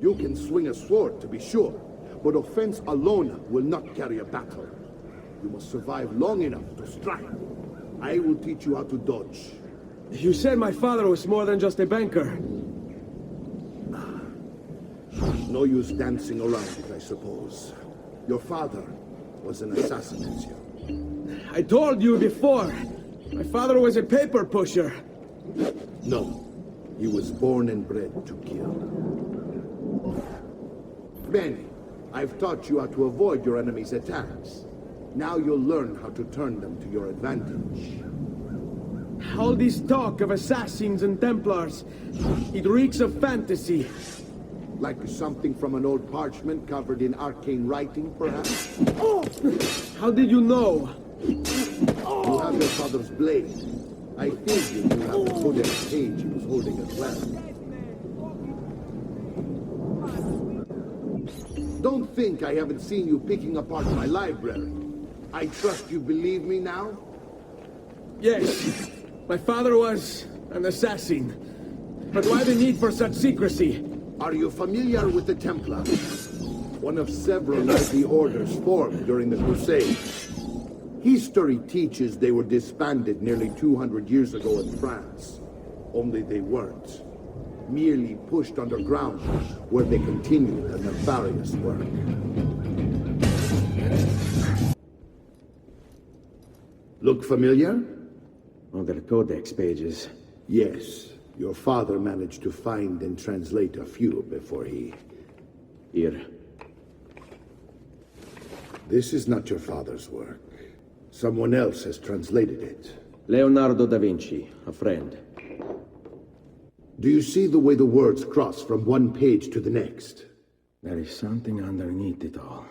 You can swing a sword, to be sure, but offense alone will not carry a battle. You must survive long enough to strike. I will teach you how to dodge. You said my father was more than just a banker. No use dancing around it, I suppose. Your father was an assassin, Ezio. I told you before. My father was a paper pusher. No. He was born and bred to kill. Benny, I've taught you how to avoid your enemy's attacks. Now you'll learn how to turn them to your advantage. All this talk of assassins and Templars, it reeks of fantasy. Like something from an old parchment covered in arcane writing, perhaps? How did you know? You have your father's blade. I think you have the Codex page he was holding as well. Don't think I haven't seen you picking apart my library. I trust you believe me now? Yes. My father was an assassin. But why the need for such secrecy? Are you familiar with the Templars? One of several knightly orders formed during the Crusades. History teaches they were disbanded nearly 200 years ago in France. Only they weren't. Merely pushed underground, where they continued their nefarious work. Look familiar? Oh, the Codex pages. Yes. Your father managed to find and translate a few before he... Here. This is not your father's work. Someone else has translated it. Leonardo da Vinci, a friend. Do you see the way the words cross from one page to the next? There is something underneath it all.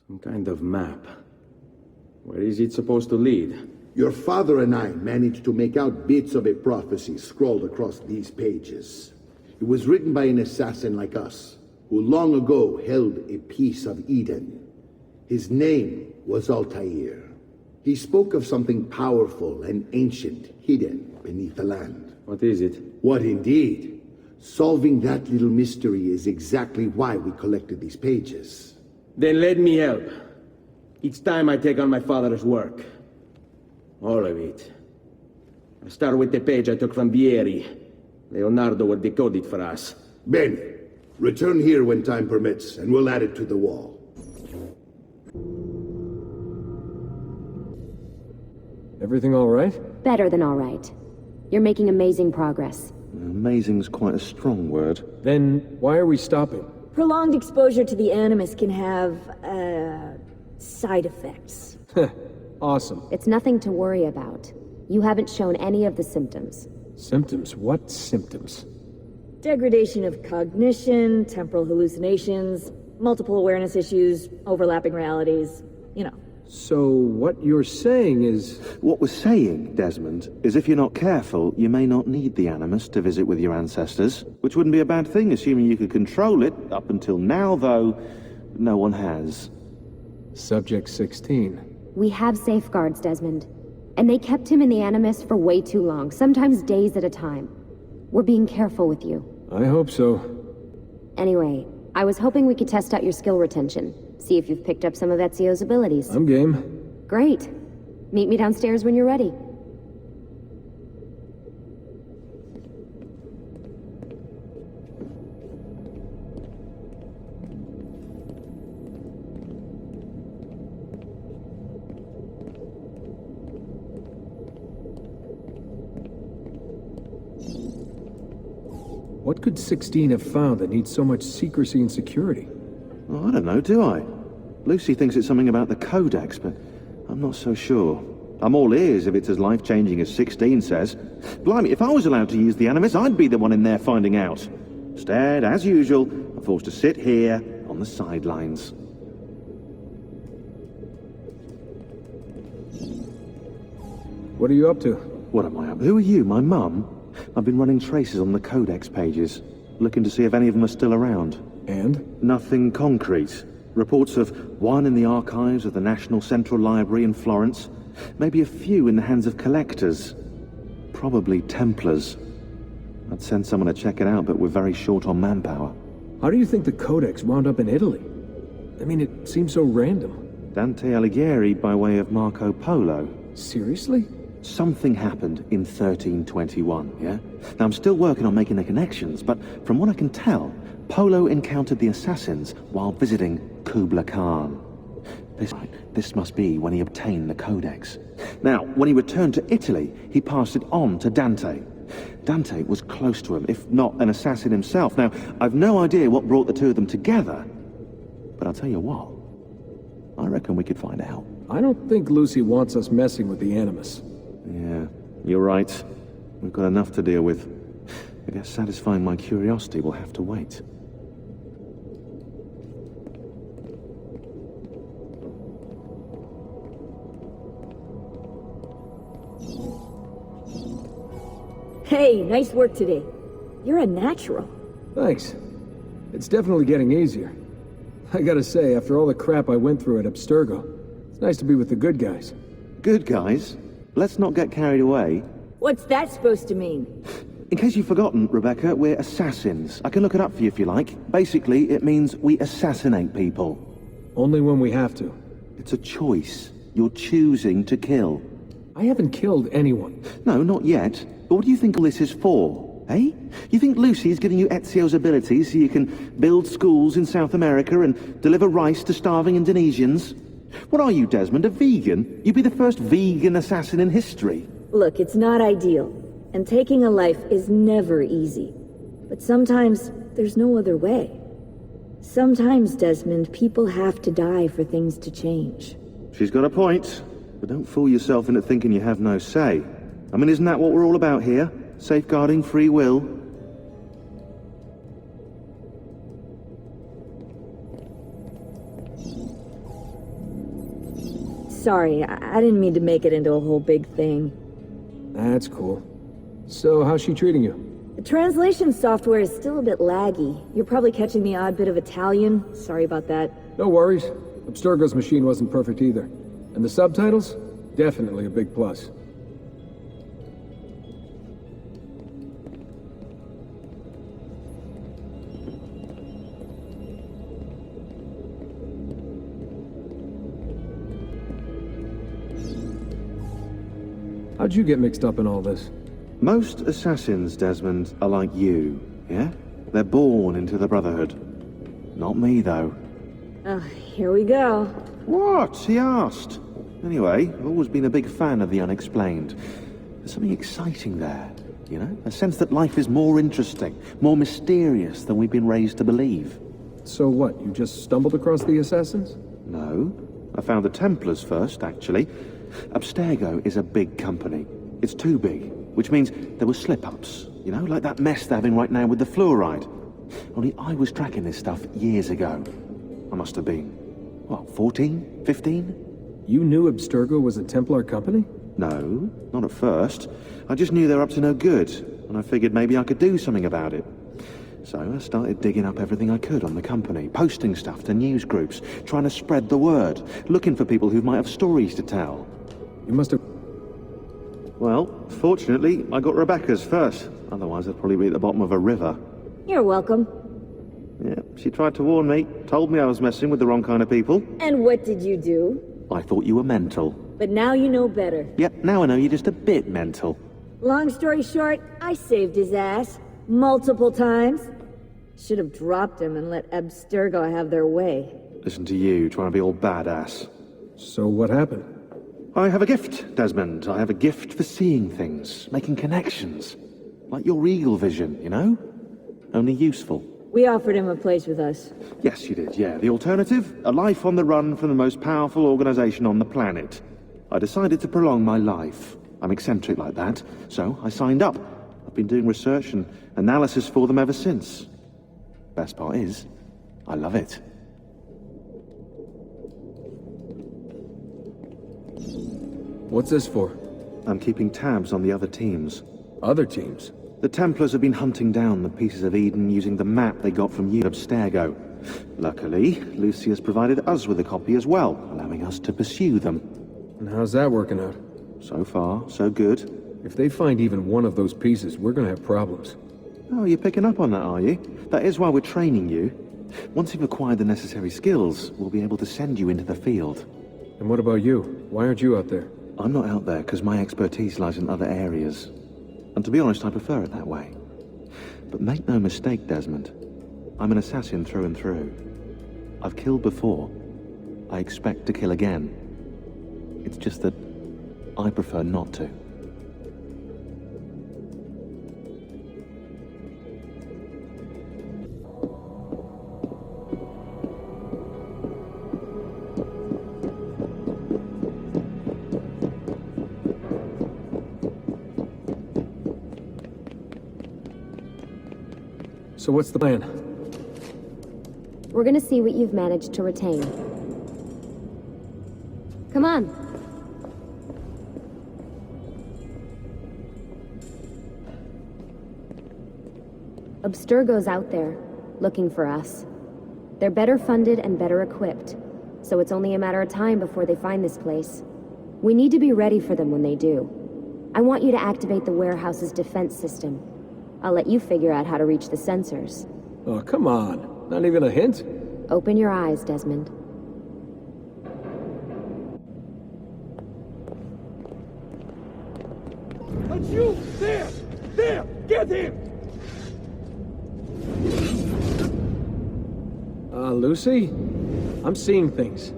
Some kind of map. Where is it supposed to lead? Your father and I managed to make out bits of a prophecy scrawled across these pages. It was written by an assassin like us, who long ago held a piece of Eden. His name was Altair. He spoke of something powerful and ancient hidden beneath the land. What is it? What indeed? Solving that little mystery is exactly why we collected these pages. Then let me help. Each time I take on my father's work. All of it. I'll start with the page I took from Vieri. Leonardo will decode it for us. Ben, return here when time permits, and we'll add it to the wall. Everything all right? Better than all right. You're making amazing progress. Amazing's quite a strong word. Then why are we stopping? Prolonged exposure to the Animus can have, side effects. Awesome. It's nothing to worry about. You haven't shown any of the symptoms. Symptoms? What symptoms? Degradation of cognition, temporal hallucinations, multiple awareness issues, overlapping realities, you know. So what you're saying is... What we're saying, Desmond, is if you're not careful, you may not need the Animus to visit with your ancestors, which wouldn't be a bad thing, assuming you could control it. Up until now, though, no one has. Subject 16. We have safeguards, Desmond. And they kept him in the Animus for way too long, sometimes days at a time. We're being careful with you. I hope so. Anyway, I was hoping we could test out your skill retention. See if you've picked up some of Ezio's abilities. I'm game. Great. Meet me downstairs when you're ready. What could 16 have found that needs so much secrecy and security? Well, I don't know, do I? Lucy thinks it's something about the Codex, but I'm not so sure. I'm all ears if it's as life-changing as 16 says. Blimey, if I was allowed to use the Animus, I'd be the one in there finding out. Instead, as usual, I'm forced to sit here on the sidelines. What are you up to? What am I up? Who are you, my mum? I've been running traces on the Codex pages, looking to see if any of them are still around. And? Nothing concrete. Reports of one in the archives of the National Central Library in Florence. Maybe a few in the hands of collectors. Probably Templars. I'd send someone to check it out, but we're very short on manpower. How do you think the Codex wound up in Italy? I mean, it seems so random. Dante Alighieri by way of Marco Polo. Seriously? Something happened in 1321, yeah? Now, I'm still working on making the connections, but from what I can tell, Polo encountered the Assassins while visiting Kubla Khan. This must be when he obtained the Codex. Now, when he returned to Italy, he passed it on to Dante. Dante was close to him, if not an assassin himself. Now, I've no idea what brought the two of them together, but I'll tell you what, I reckon we could find out. I don't think Lucy wants us messing with the Animus. Yeah, you're right. We've got enough to deal with. I guess satisfying my curiosity will have to wait. Hey, nice work today. You're a natural. Thanks. It's definitely getting easier. I gotta say, after all the crap I went through at Abstergo, it's nice to be with the good guys. Good guys. Let's not get carried away. What's that supposed to mean? In case you've forgotten, Rebecca, we're assassins. I can look it up for you if you like. Basically, it means we assassinate people. Only when we have to. It's a choice. You're choosing to kill. I haven't killed anyone. No, not yet. But what do you think all this is for, eh? You think Lucy's giving you Ezio's abilities so you can build schools in South America and deliver rice to starving Indonesians? What are you, Desmond, a vegan? You'd be the first vegan assassin in history. Look, it's not ideal, and taking a life is never easy. But sometimes, there's no other way. Sometimes, Desmond, people have to die for things to change. She's got a point, but don't fool yourself into thinking you have no say. I mean, isn't that what we're all about here? Safeguarding free will? Sorry, I didn't mean to make it into a whole big thing. That's cool. So, how's she treating you? The translation software is still a bit laggy. You're probably catching the odd bit of Italian. Sorry about that. No worries. Abstergo's machine wasn't perfect either. And the subtitles? Definitely a big plus. How'd you get mixed up in all this? Most assassins, Desmond, are like you, yeah? They're born into the Brotherhood. Not me, though. Here we go. What? He asked. Anyway, I've always been a big fan of the unexplained. There's something exciting there, you know? A sense that life is more interesting, more mysterious than we've been raised to believe. So what, you just stumbled across the Assassins? No. I found the Templars first, actually. Abstergo is a big company. It's too big, which means there were slip-ups, you know, like that mess they're having right now with the fluoride. Only I was tracking this stuff years ago. I must have been, what, 14? 15? You knew Abstergo was a Templar company? No, not at first. I just knew they were up to no good, and I figured maybe I could do something about it. So I started digging up everything I could on the company, posting stuff to news groups, trying to spread the word, looking for people who might have stories to tell. You must have... Well, fortunately, I got Rebecca's first. Otherwise, I'd probably be at the bottom of a river. You're welcome. Yeah, she tried to warn me, told me I was messing with the wrong kind of people. And what did you do? I thought you were mental. But now you know better. Yep, now I know you're just a bit mental. Long story short, I saved his ass. Multiple times. Should have dropped him and let Abstergo have their way. Listen to you, trying to be all badass. So what happened? I have a gift, Desmond. I have a gift for seeing things, making connections. Like your eagle vision, you know? Only useful. We offered him a place with us. Yes, you did, yeah. The alternative? A life on the run from the most powerful organization on the planet. I decided to prolong my life. I'm eccentric like that, so I signed up. I've been doing research and analysis for them ever since. Best part is, I love it. What's this for? I'm keeping tabs on the other teams. Other teams? The Templars have been hunting down the pieces of Eden using the map they got from you, Abstergo. Luckily, Lucy has provided us with a copy as well, allowing us to pursue them. And how's that working out? So far, so good. If they find even one of those pieces, we're gonna have problems. Oh, you're picking up on that, are you? That is why we're training you. Once you've acquired the necessary skills, we'll be able to send you into the field. And what about you? Why aren't you out there? I'm not out there because my expertise lies in other areas. And to be honest, I prefer it that way. But make no mistake, Desmond. I'm an assassin through and through. I've killed before. I expect to kill again. It's just that I prefer not to. So what's the plan? We're gonna see what you've managed to retain. Come on. Abstergo's out there, looking for us. They're better funded and better equipped, so it's only a matter of time before they find this place. We need to be ready for them when they do. I want you to activate the warehouse's defense system. I'll let you figure out how to reach the sensors. Oh, come on. Not even a hint? Open your eyes, Desmond. That's you! There! There! Get him! Lucy? I'm seeing things.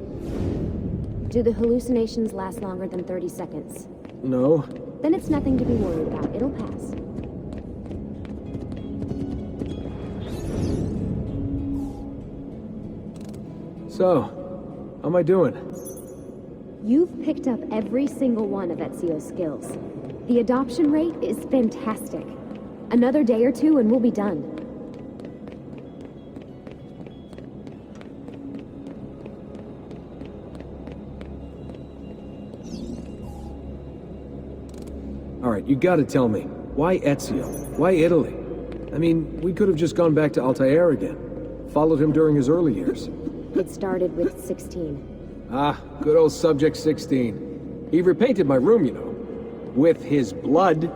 Do the hallucinations last longer than 30 seconds? No. Then it's nothing to be worried about. It'll pass. So, how am I doing? You've picked up every single one of Ezio's skills. The adoption rate is fantastic. Another day or two and we'll be done. Alright, you gotta tell me. Why Ezio? Why Italy? I mean, we could have just gone back to Altair again. Followed him during his early years. It started with 16. Ah, good old Subject 16. He repainted my room, you know. With his blood.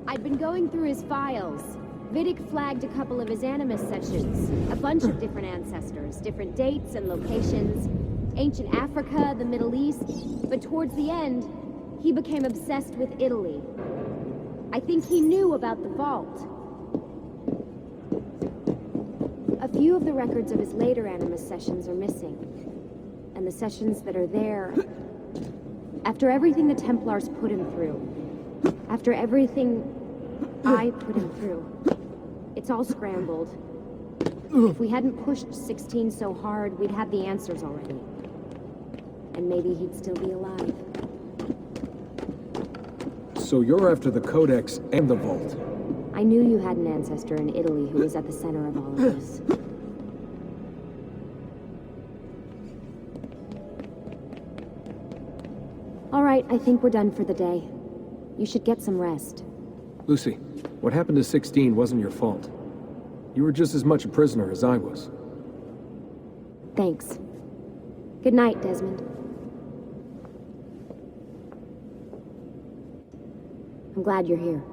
I've been going through his files. Vidic flagged a couple of his Animus sessions. A bunch of different ancestors, different dates and locations. Ancient Africa, the Middle East. But towards the end, he became obsessed with Italy. I think he knew about the vault. A few of the records of his later Animus sessions are missing. And the sessions that are there... After everything the Templars put him through, after everything I put him through, it's all scrambled. If we hadn't pushed 16 so hard, we'd have the answers already. And maybe he'd still be alive. So you're after the Codex and the Vault. I knew you had an ancestor in Italy who was at the center of all of this. All right, I think we're done for the day. You should get some rest. Lucy, what happened to 16 wasn't your fault. You were just as much a prisoner as I was. Thanks. Good night, Desmond. I'm glad you're here.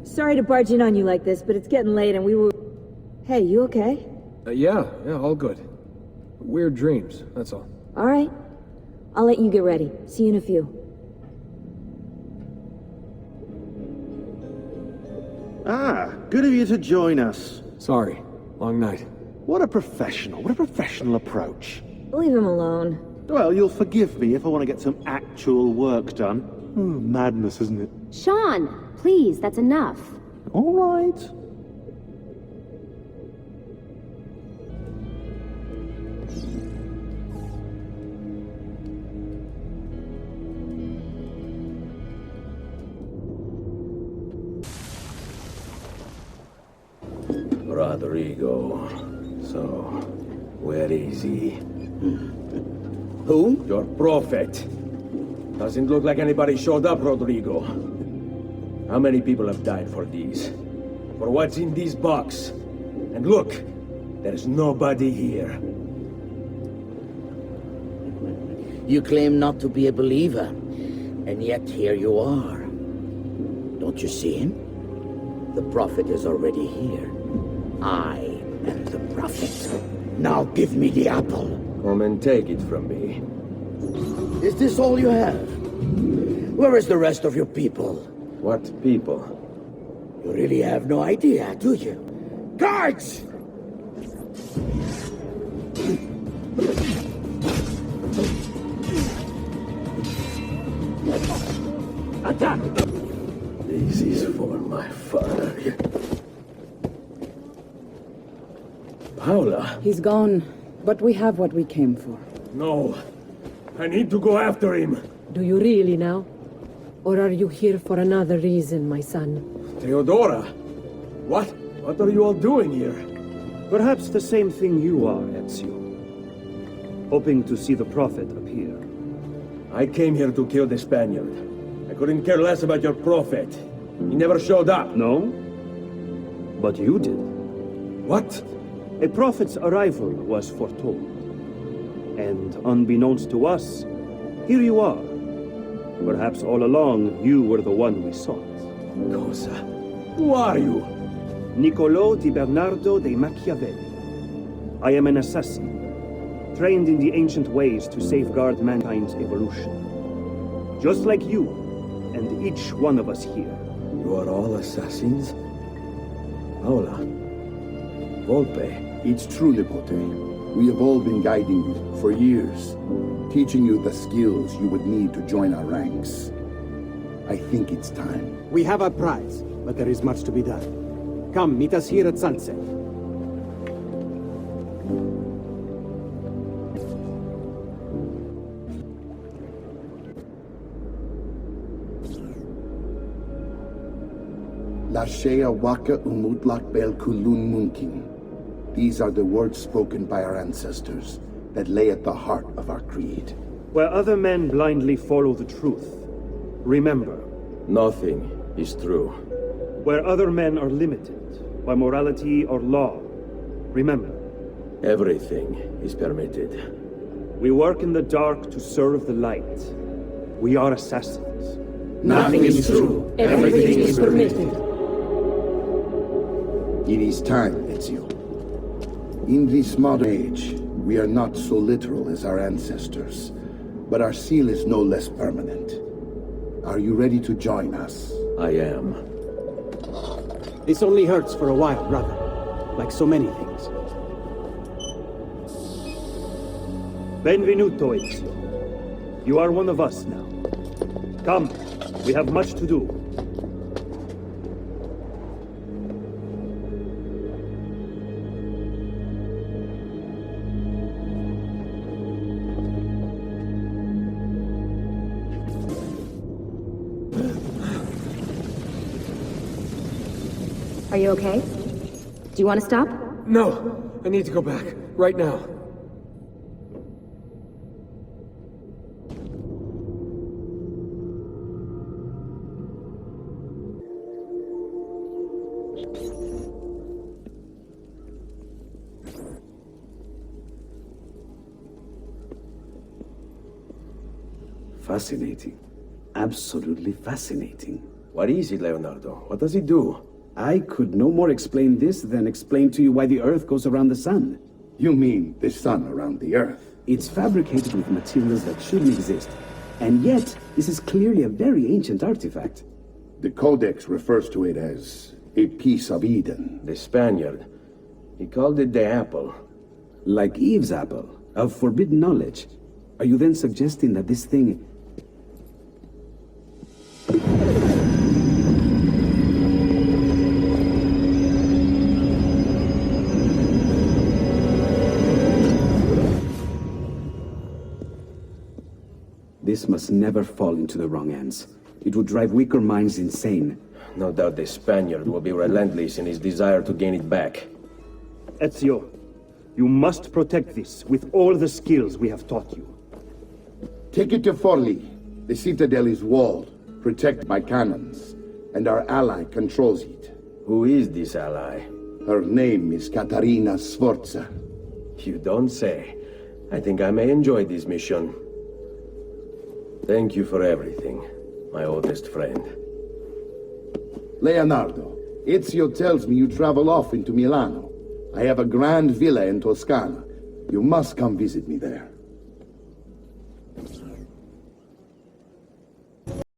Sorry to barge in on you like this, but it's getting late and we were... Hey, you okay? Yeah, all good. Weird dreams, that's all. Alright. I'll let you get ready. See you in a few. Ah, good of you to join us. Sorry, long night. What a professional approach. Leave him alone. Well, you'll forgive me if I want to get some actual work done. Madness, isn't it? Shaun, please, that's enough. All right. Rodrigo. So, where is he? Who? Your prophet. Doesn't look like anybody showed up, Rodrigo. How many people have died for these? For what's in this box? And look, there's nobody here. You claim not to be a believer, and yet here you are. Don't you see him? The prophet is already here. I am the prophet. Now give me the apple. Come and take it from me. Is this all you have? Where is the rest of your people? What people? You really have no idea, do you? Guards! Attack! This is for my father. Paula? He's gone, but we have what we came for. No. I need to go after him. Do you really now? Or are you here for another reason, my son? Theodora? What? What are you all doing here? Perhaps the same thing you are, Ezio. Hoping to see the Prophet appear. I came here to kill the Spaniard. I couldn't care less about your prophet. He never showed up. No? But you did. What? A prophet's arrival was foretold. And unbeknownst to us, here you are. Perhaps all along, you were the one we sought. Cosa? Who are you? Niccolò di Bernardo de Machiavelli. I am an assassin, trained in the ancient ways to safeguard mankind's evolution. Just like you, and each one of us here. You are all assassins? Paola. Volpe. It's true, Nipote. We have all been guiding you for years, teaching you the skills you would need to join our ranks. I think it's time. We have our prize, but there is much to be done. Come, meet us here at sunset. Lashea waka umutlak bel kulun munking. These are the words spoken by our ancestors that lay at the heart of our creed. Where other men blindly follow the truth, remember. Nothing is true. Where other men are limited by morality or law, remember. Everything is permitted. We work in the dark to serve the light. We are assassins. Nothing is true. Everything is permitted. It is time, Ezio. In this modern age, we are not so literal as our ancestors, but our seal is no less permanent. Are you ready to join us? I am. This only hurts for a while, brother. Like so many things. Benvenuto, Ezio. You are one of us now. Come, we have much to do. Are you okay? Do you want to stop? No, I need to go back. Right now. Fascinating. Absolutely fascinating. What is it, Leonardo? What does it do? I could no more explain this than explain to you why the Earth goes around the Sun. You mean the sun around the Earth? It's fabricated with materials that shouldn't exist. And yet, this is clearly a very ancient artifact. The Codex refers to it as a piece of Eden. The Spaniard. He called it the apple. Like Eve's apple, of forbidden knowledge. Are you then suggesting that this thing... This must never fall into the wrong hands. It would drive weaker minds insane. No doubt the Spaniard will be relentless in his desire to gain it back. Ezio, you must protect this with all the skills we have taught you. Take it to Forli. The citadel is walled, protected by cannons, and our ally controls it. Who is this ally? Her name is Caterina Sforza. You don't say. I think I may enjoy this mission. Thank you for everything, my oldest friend. Leonardo, Ezio tells me you travel often to Milano. I have a grand villa in Toscana. You must come visit me there.